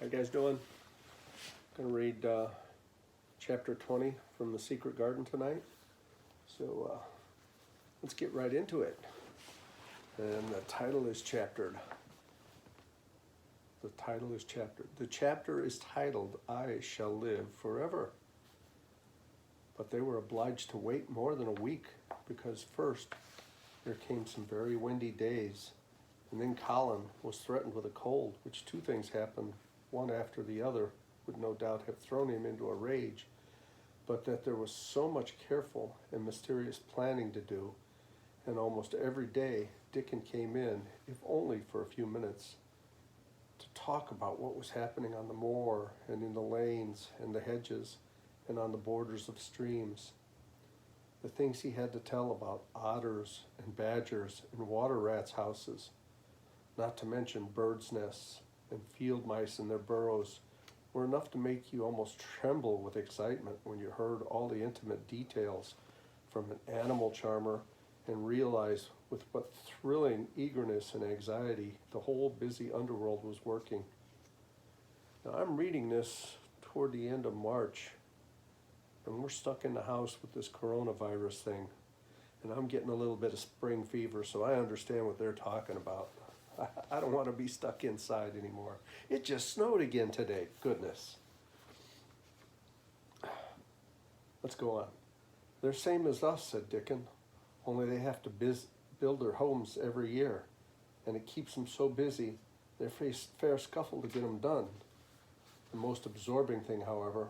How you guys doing? Going to read chapter 20 from The Secret Garden tonight. So let's get right into it. And the title is chaptered. The chapter is titled, I Shall Live Forever. But they were obliged to wait more than a week, because first there came some very windy days, and then Colin was threatened with a cold, which two things happened, one after the other, would no doubt have thrown him into a rage, but that there was so much careful and mysterious planning to do, and almost every day Dickon came in, if only for a few minutes, to talk about what was happening on the moor and in the lanes and the hedges and on the borders of streams. The things he had to tell about otters and badgers and water rats' houses, not to mention birds' nests and field mice in their burrows, were enough to make you almost tremble with excitement when you heard all the intimate details from an animal charmer and realized with what thrilling eagerness and anxiety the whole busy underworld was working. Now, I'm reading this toward the end of March, and we're stuck in the house with this coronavirus thing, and I'm getting a little bit of spring fever, so I understand what they're talking about. I don't want to be stuck inside anymore. It just snowed again today. Goodness. Let's go on. They're same as us, said Dickon, only they have to build their homes every year, and it keeps them so busy they face fair scuffle to get them done. The most absorbing thing, however,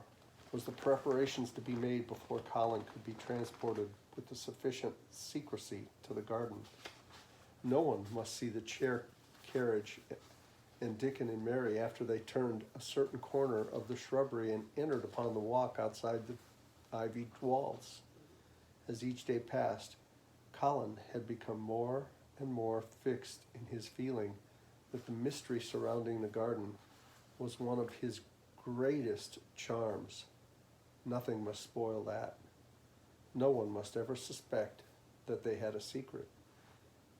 was the preparations to be made before Colin could be transported with the sufficient secrecy to the garden. No one must see the carriage and Dickon and Mary after they turned a certain corner of the shrubbery and entered upon the walk outside the ivied walls. As each day passed, Colin had become more and more fixed in his feeling that the mystery surrounding the garden was one of his greatest charms. Nothing must spoil that. No one must ever suspect that they had a secret.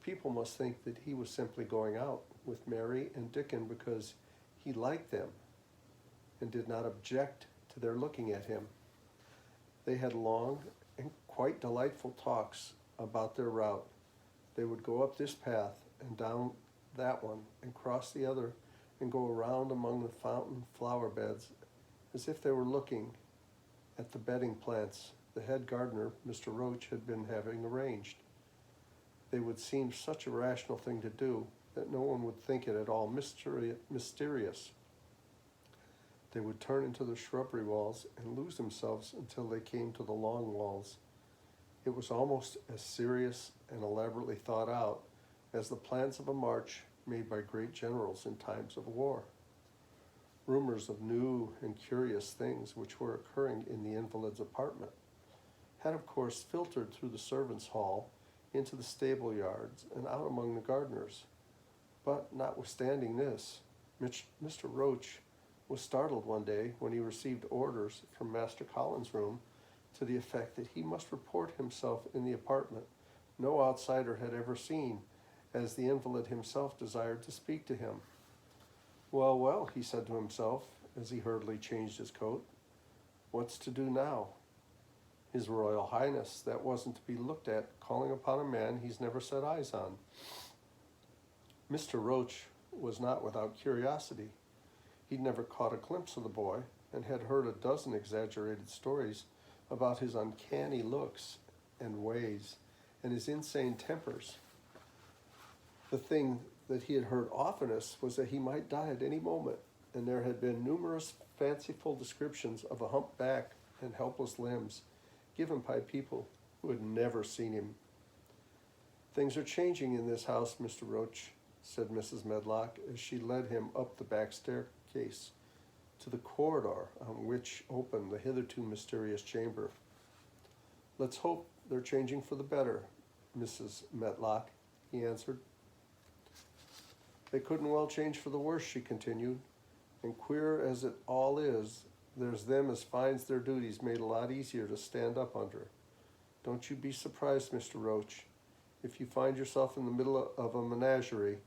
People must think that he was simply going out with Mary and Dickon because he liked them and did not object to their looking at him. They had long and quite delightful talks about their route. They would go up this path and down that one and cross the other and go around among the fountain flower beds as if they were looking at the bedding plants the head gardener, Mr. Roach, had been having arranged. They would seem such a rational thing to do that no one would think it at all mysterious. They would turn into the shrubbery walls and lose themselves until they came to the long walls. It was almost as serious and elaborately thought out as the plans of a march made by great generals in times of war. Rumors of new and curious things which were occurring in the invalid's apartment had of course filtered through the servants' hall into the stable yards and out among the gardeners. But notwithstanding this, Mr. Roach was startled one day when he received orders from Master Colin's room to the effect that he must report himself in the apartment no outsider had ever seen, as the invalid himself desired to speak to him. Well, well, he said to himself as he hurriedly changed his coat, what's to do now? His Royal Highness, that wasn't to be looked at, calling upon a man he's never set eyes on. Mr. Roach was not without curiosity. He'd never caught a glimpse of the boy and had heard a dozen exaggerated stories about his uncanny looks and ways and his insane tempers. The thing that he had heard oftenest was that he might die at any moment, and there had been numerous fanciful descriptions of a humped back and helpless limbs given by people who had never seen him. Things are changing in this house, Mr. Roach, said Mrs. Medlock as she led him up the back staircase to the corridor on which opened the hitherto mysterious chamber. Let's hope they're changing for the better, Mrs. Medlock, he answered. They couldn't well change for the worse, she continued, and queer as it all is, there's them as finds their duties made a lot easier to stand up under. Don't you be surprised, Mr. Roach, if you find yourself in the middle of a menagerie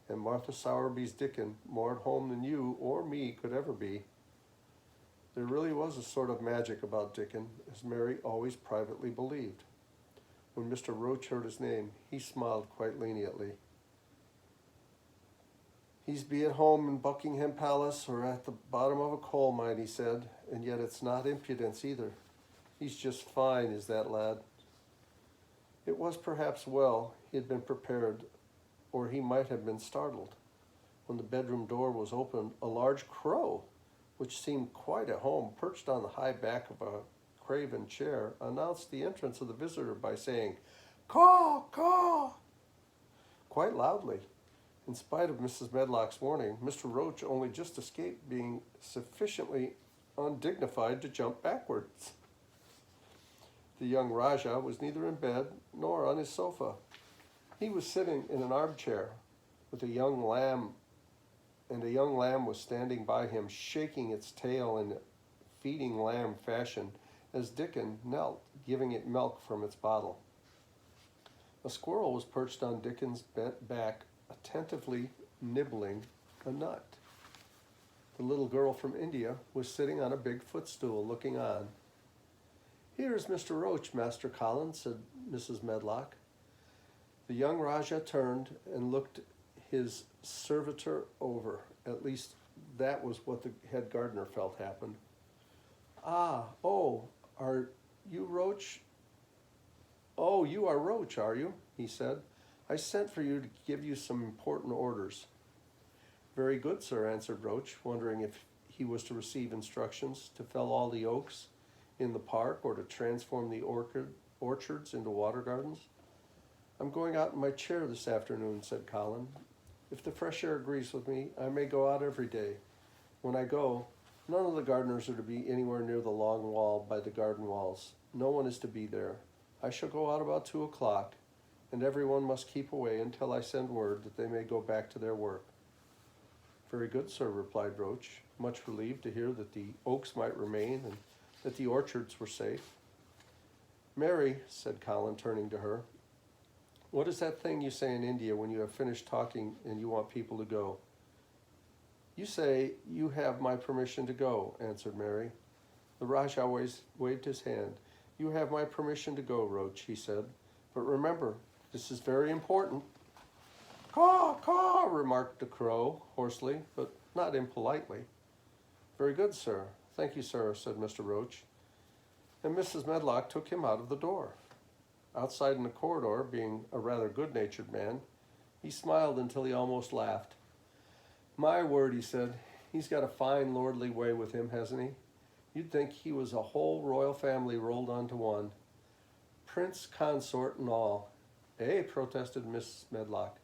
and Martha Sowerby's Dickon more at home than you or me could ever be. There really was a sort of magic about Dickon, as Mary always privately believed. When Mr. Roach heard his name, he smiled quite leniently. He's be at home in Buckingham Palace or at the bottom of a coal mine, he said, and yet it's not impudence either. He's just fine, is that lad. It was perhaps well he had been prepared, or he might have been startled. When the bedroom door was opened, a large crow, which seemed quite at home, perched on the high back of a craven chair, announced the entrance of the visitor by saying, "Caw, caw," quite loudly. In spite of Mrs. Medlock's warning, Mr. Roach only just escaped being sufficiently undignified to jump backwards. The young Rajah was neither in bed nor on his sofa. He was sitting in an armchair with a young lamb, and a young lamb was standing by him, shaking its tail in feeding lamb fashion as Dickon knelt, giving it milk from its bottle. A squirrel was perched on Dickon's bent back, attentively nibbling a nut. The little girl from India was sitting on a big footstool looking on. "Here's Mr. Roach, Master Colin," said Mrs. Medlock. The young Rajah turned and looked his servitor over. At least that was what the head gardener felt happened. Are you Roach? Oh, you are Roach, are you?" he said. "I sent for you to give you some important orders." "Very good, sir," answered Roach, wondering if he was to receive instructions to fell all the oaks in the park or to transform the orchards into water gardens. "I'm going out in my chair this afternoon," said Colin. "If the fresh air agrees with me, I may go out every day. When I go, none of the gardeners are to be anywhere near the long wall by the garden walls. No one is to be there. I shall go out about 2:00, and everyone must keep away until I send word that they may go back to their work." "Very good, sir," replied Roach, much relieved to hear that the oaks might remain and that the orchards were safe. "Mary," said Colin, turning to her, "what is that thing you say in India when you have finished talking and you want people to go?" "You say you have my permission to go," answered Mary. The Rajah waved his hand. "You have my permission to go, Roach," he said. "But remember, this is very important." "Caw, caw," remarked the crow, hoarsely, but not impolitely. "Very good, sir. Thank you, sir," said Mr. Roach. And Mrs. Medlock took him out of the door. Outside in the corridor, being a rather good-natured man, he smiled until he almost laughed. "My word," he said, "he's got a fine lordly way with him, hasn't he? You'd think he was a whole royal family rolled onto one. Prince consort and all." "Eh?" protested Miss Medlock.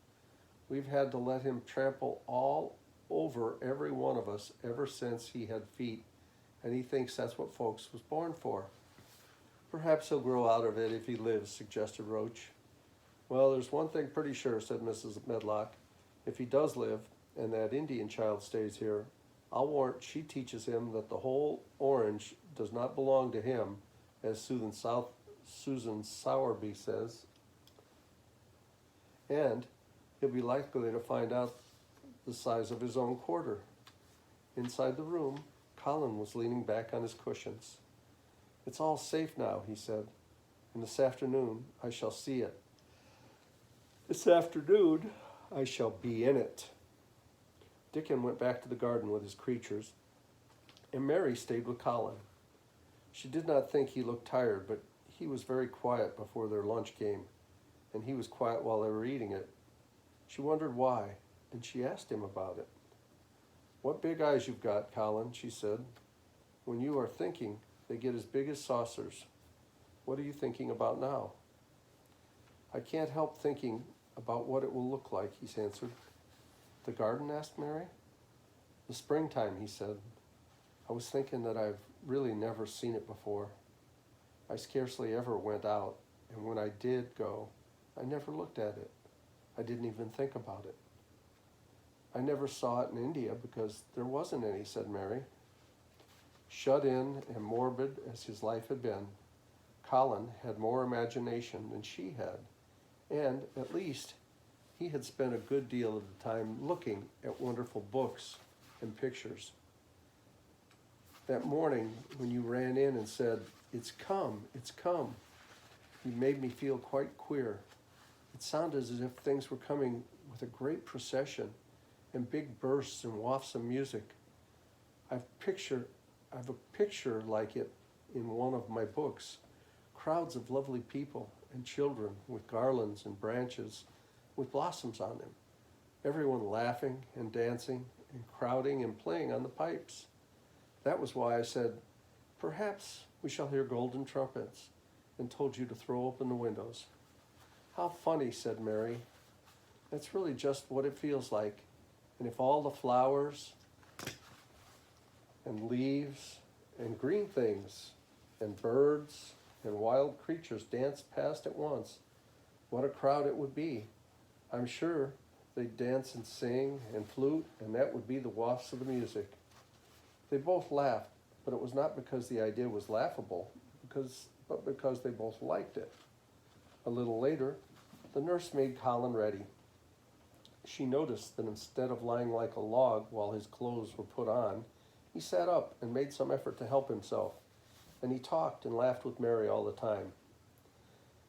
"We've had to let him trample all over every one of us ever since he had feet, and he thinks that's what folks was born for." "Perhaps he'll grow out of it if he lives," suggested Roach. "Well, there's one thing pretty sure," said Mrs. Medlock. "If he does live, and that Indian child stays here, I'll warrant she teaches him that the whole orange does not belong to him, as Susan Sowerby says. And he'll be likely to find out the size of his own quarter." Inside the room, Colin was leaning back on his cushions. "It's all safe now," he said, "and this afternoon I shall see it. This afternoon I shall be in it." Dickon went back to the garden with his creatures, and Mary stayed with Colin. She did not think he looked tired, but he was very quiet before their lunch came, and he was quiet while they were eating it. She wondered why, and she asked him about it. "What big eyes you've got, Colin," she said. "When you are thinking, they get as big as saucers. What are you thinking about now?" "I can't help thinking about what it will look like," he answered. "The garden?" asked Mary. "The springtime," he said. "I was thinking that I've really never seen it before. I scarcely ever went out, and when I did go, I never looked at it. I didn't even think about it." "I never saw it in India because there wasn't any," said Mary. Shut in and morbid as his life had been, Colin had more imagination than she had, and, at least, he had spent a good deal of the time looking at wonderful books and pictures. That morning, when you ran in and said, "It's come, it's come," you made me feel quite queer. It sounded as if things were coming with a great procession and big bursts and wafts of music. I've a picture like it in one of my books. Crowds of lovely people and children with garlands and branches with blossoms on them. Everyone laughing and dancing and crowding and playing on the pipes. That was why I said, "Perhaps we shall hear golden trumpets," and told you to throw open the windows. "How funny," said Mary. "That's really just what it feels like. And if all the flowers and leaves and green things and birds and wild creatures danced past at once, what a crowd it would be. I'm sure they'd dance and sing and flute, and that would be the wafts of the music." They both laughed, but it was not because the idea was laughable, but because they both liked it. A little later, the nurse made Colin ready. She noticed that instead of lying like a log while his clothes were put on, he sat up and made some effort to help himself, and he talked and laughed with Mary all the time.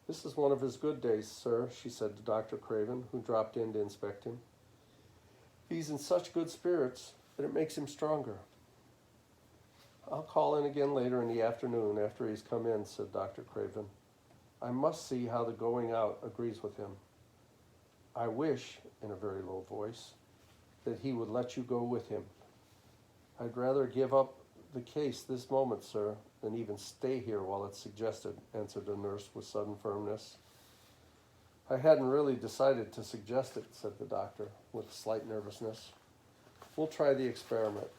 "This is one of his good days, sir," she said to Dr. Craven, who dropped in to inspect him. "He's in such good spirits that it makes him stronger." "I'll call in again later in the afternoon after he's come in," said Dr. Craven. "I must see how the going out agrees with him. I wish," in a very low voice, "that he would let you go with him." "I'd rather give up the case this moment, sir, than even stay here while it's suggested," answered the nurse with sudden firmness. "I hadn't really decided to suggest it," said the doctor with slight nervousness. "We'll try the experiment.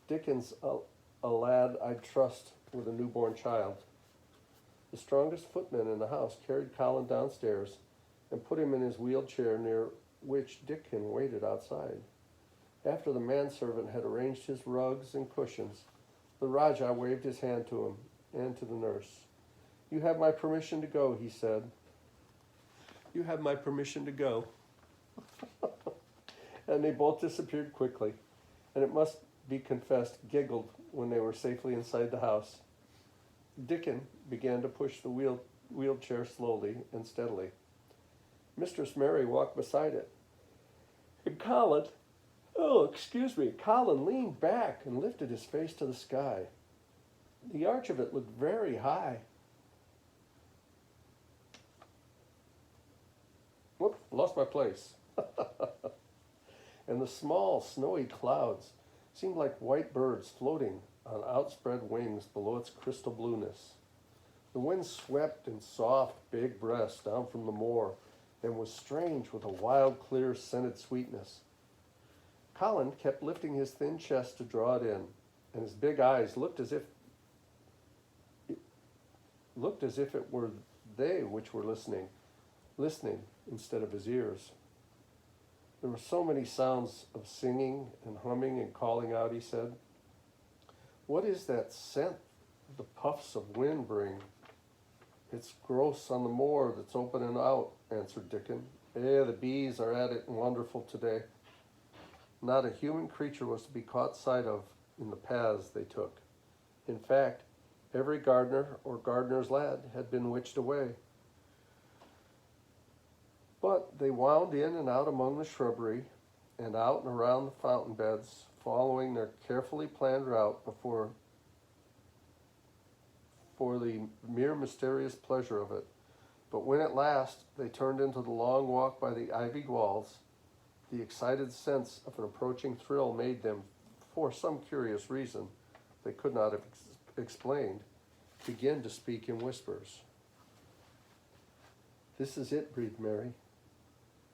Dickens, a lad I'd trust with a newborn child." The strongest footman in the house carried Colin downstairs and put him in his wheelchair, near which Dickon waited outside. After the manservant had arranged his rugs and cushions, the Rajah waved his hand to him and to the nurse. "You have my permission to go," he said. "You have my permission to go." And they both disappeared quickly, and it must be confessed, giggled when they were safely inside the house. Dickon began to push the wheelchair slowly and steadily. Mistress Mary walked beside it. And Colin leaned back and lifted his face to the sky. The arch of it looked very high. Whoop, lost my place. And the small, snowy clouds seemed like white birds floating on outspread wings below its crystal blueness. The wind swept in soft, big breaths down from the moor and was strange with a wild, clear, scented sweetness. Colin kept lifting his thin chest to draw it in, and his big eyes looked as if it were they which were listening instead of his ears. There were so many sounds of singing and humming and calling out, he said. "What is that scent the puffs of wind bring?" "It's gross on the moor that's opening out," answered Dickon. The bees are at it wonderful today." Not a human creature was to be caught sight of in the paths they took. In fact, every gardener or gardener's lad had been witched away. But they wound in and out among the shrubbery and out and around the fountain beds, following their carefully planned route for the mere mysterious pleasure of it. But when at last they turned into the long walk by the ivied walls, the excited sense of an approaching thrill made them, for some curious reason they could not have explained, begin to speak in whispers. "This is it," breathed Mary.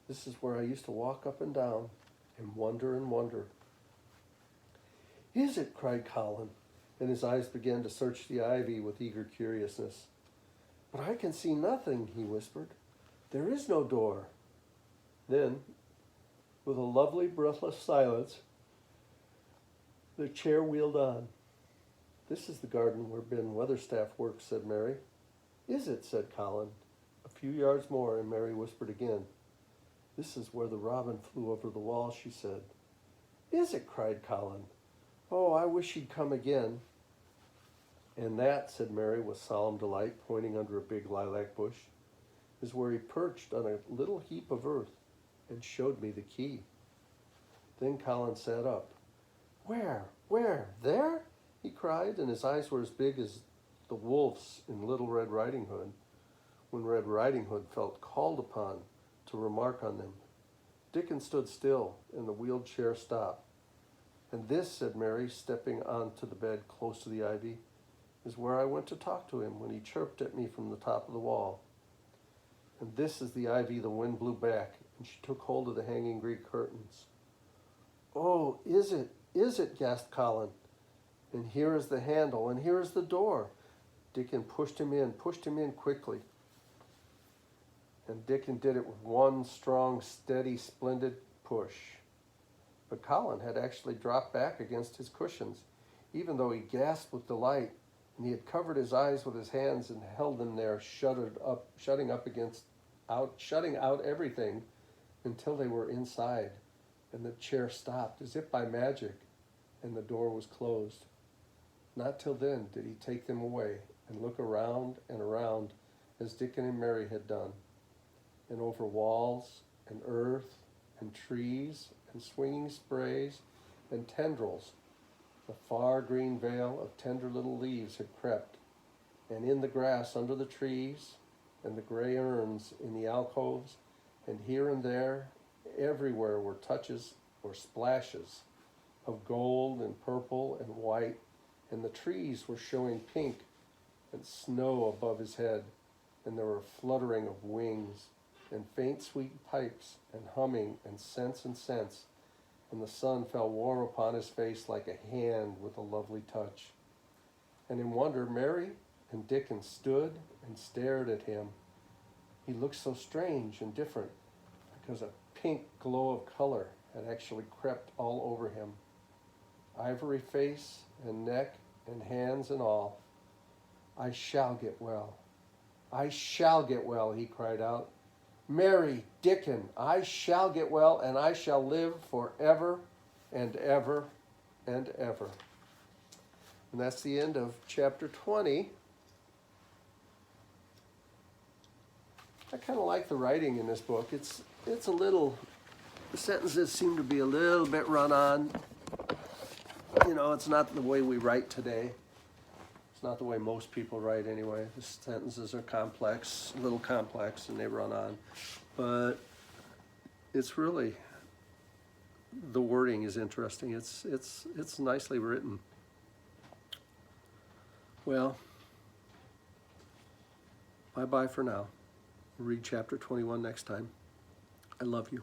"This is where I used to walk up and down and wonder and wonder." "Is it?" cried Colin, and his eyes began to search the ivy with eager curiousness. "But I can see nothing," he whispered. "There is no door." Then, with a lovely breathless silence, the chair wheeled on. "This is the garden where Ben Weatherstaff works," said Mary. "Is it?" said Colin. A few yards more, and Mary whispered again. This is where the robin flew over the wall, she said. Is it? Cried Colin. Oh, I wish he'd come again. And that, said Mary with solemn delight, pointing under a big lilac bush, is where he perched on a little heap of earth and showed me the key. Then Colin sat up. Where? There? He cried, and his eyes were as big as the wolf's in Little Red Riding Hood, when Red Riding Hood felt called upon to remark on them. Dickon stood still, and the wheeled chair stopped. And this, said Mary, stepping onto the bed close to the ivy, is where I went to talk to him when he chirped at me from the top of the wall. And this is the ivy the wind blew back, and she took hold of the hanging Greek curtains. Oh, is it, gasped Colin. And here is the handle, and here is the door. Dickon pushed him in quickly. And Dickon did it with one strong, steady, splendid push. But Colin had actually dropped back against his cushions, even though he gasped with delight, and he had covered his eyes with his hands and held them there, shutting out everything until they were inside, and the chair stopped as if by magic, and the door was closed. Not till then did he take them away and look around and around as Dickon and Mary had done, and over walls and earth and trees and swinging sprays and tendrils. The far green veil of tender little leaves had crept, and in the grass under the trees, and the gray urns in the alcoves, and here and there, everywhere were touches or splashes of gold and purple and white, and the trees were showing pink and snow above his head, and there were fluttering of wings, and faint sweet pipes, and humming, and scents, and the sun fell warm upon his face like a hand with a lovely touch. And in wonder, Mary and Dickon stood and stared at him. He looked so strange and different because a pink glow of color had actually crept all over him. Ivory face and neck and hands and all. I shall get well. I shall get well, he cried out. Mary, Dickon, I shall get well, and I shall live forever and ever and ever. And that's the end of chapter 20. I kind of like the writing in this book. It's a little, the sentences seem to be a little bit run on. You know, it's not the way we write today. It's not the way most people write anyway. The sentences are complex, a little complex, and they run on. But it's really, the wording is interesting. It's nicely written. Well, bye-bye for now. We'll read chapter 21 next time. I love you.